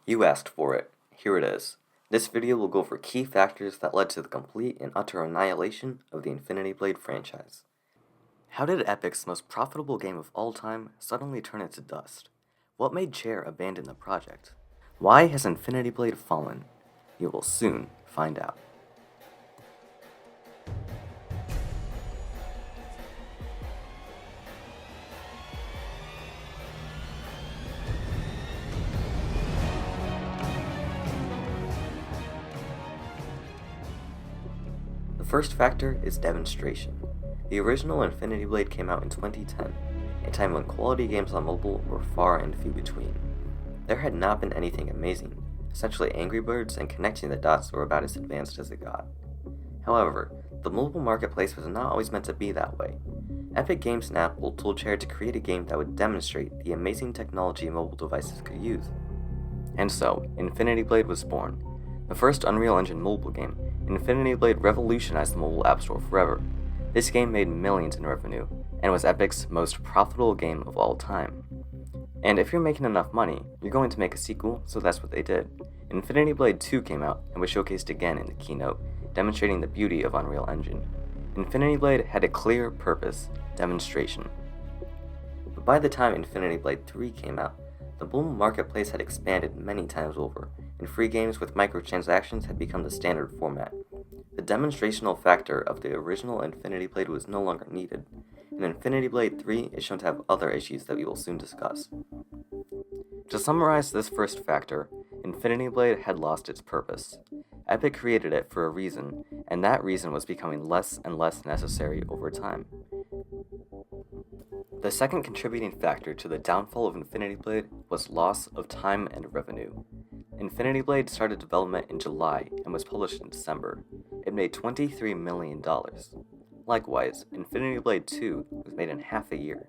You asked for it. Here it is. This video will go over key factors that led to the complete and utter annihilation of the Infinity Blade franchise. How did Epic's most profitable game of all time suddenly turn into dust? What made Chair abandon the project? Why has Infinity Blade fallen? You will soon find out. The first factor is demonstration. The original Infinity Blade came out in 2010, a time when quality games on mobile were far and few between. There had not been anything amazing. Essentially, Angry Birds and Connecting the Dots were about as advanced as it got. However, the mobile marketplace was not always meant to be that way. Epic Games and Apple told Chair to create a game that would demonstrate the amazing technology mobile devices could use. And so, Infinity Blade was born. The first Unreal Engine mobile game, Infinity Blade revolutionized the mobile app store forever. This game made millions in revenue, and was Epic's most profitable game of all time. And if you're making enough money, you're going to make a sequel, so that's what they did. Infinity Blade 2 came out and was showcased again in the keynote, demonstrating the beauty of Unreal Engine. Infinity Blade had a clear purpose: demonstration. But by the time Infinity Blade 3 came out, the mobile marketplace had expanded many times over, and free games with microtransactions had become the standard format. The demonstrational factor of the original Infinity Blade was no longer needed, and Infinity Blade 3 is shown to have other issues that we will soon discuss. To summarize this first factor, Infinity Blade had lost its purpose. Epic created it for a reason, and that reason was becoming less and less necessary over time. The second contributing factor to the downfall of Infinity Blade was loss of time and revenue. Infinity Blade started development in July and was published in December. It made $23 million. Likewise, Infinity Blade 2 was made in half a year.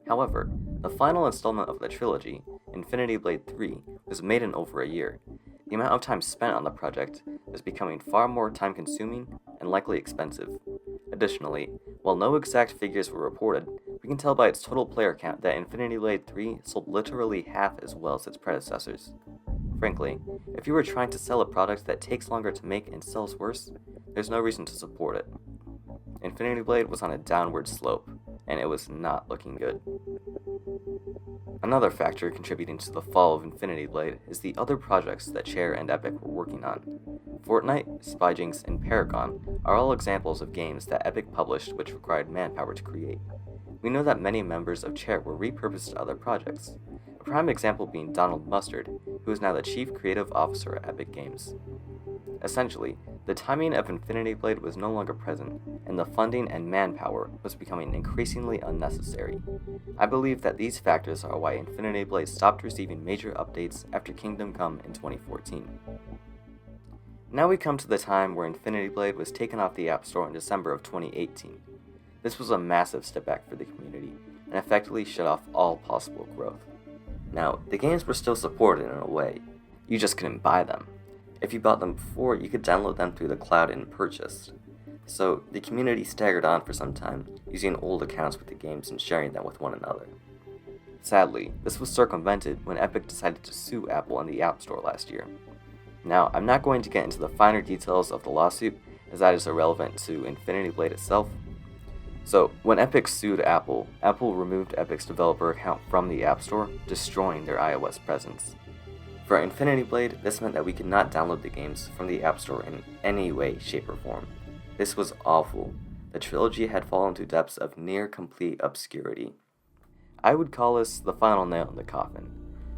However, the final installment of the trilogy, Infinity Blade 3, was made in over a year. The amount of time spent on the project was becoming far more time-consuming and likely expensive. Additionally, while no exact figures were reported, we can tell by its total player count that Infinity Blade 3 sold literally half as well as its predecessors. Frankly, if you were trying to sell a product that takes longer to make and sells worse, there's no reason to support it. Infinity Blade was on a downward slope, and it was not looking good. Another factor contributing to the fall of Infinity Blade is the other projects that Chair and Epic were working on. Fortnite, Spyjinx, and Paragon are all examples of games that Epic published which required manpower to create. We know that many members of Chair were repurposed to other projects, a prime example being Donald Mustard, who is now the Chief Creative Officer at Epic Games. Essentially, the timing of Infinity Blade was no longer present, and the funding and manpower was becoming increasingly unnecessary. I believe that these factors are why Infinity Blade stopped receiving major updates after Kingdom Come in 2014. Now we come to the time where Infinity Blade was taken off the App Store in December of 2018. This was a massive step back for the community, and effectively shut off all possible growth. Now, the games were still supported in a way, you just couldn't buy them. If you bought them before, you could download them through the cloud and purchase. So, the community staggered on for some time, using old accounts with the games and sharing them with one another. Sadly, this was circumvented when Epic decided to sue Apple in the App Store last year. Now, I'm not going to get into the finer details of the lawsuit, as that is irrelevant to Infinity Blade itself. So, when Epic sued Apple, Apple removed Epic's developer account from the App Store, destroying their iOS presence. For Infinity Blade, this meant that we could not download the games from the App Store in any way, shape, or form. This was awful. The trilogy had fallen to depths of near-complete obscurity. I would call this the final nail in the coffin.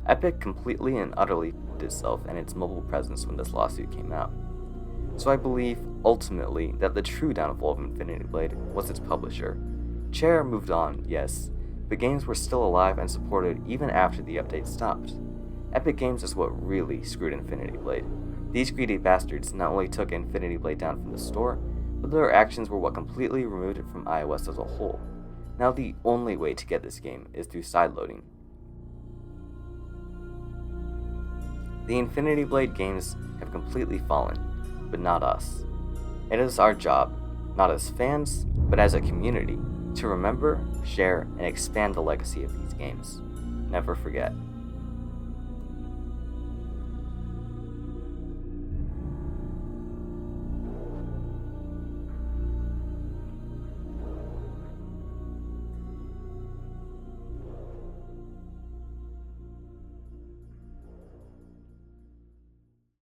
Epic completely and utterly did itself and its mobile presence when this lawsuit came out. So I believe, ultimately, that the true downfall of Infinity Blade was its publisher. Chair moved on, yes, but games were still alive and supported even after the update stopped. Epic Games is what really screwed Infinity Blade. These greedy bastards not only took Infinity Blade down from the store, but their actions were what completely removed it from iOS as a whole. Now the only way to get this game is through sideloading. The Infinity Blade games have completely fallen, but not us. It is our job, not as fans, but as a community, to remember, share, and expand the legacy of these games. Never forget.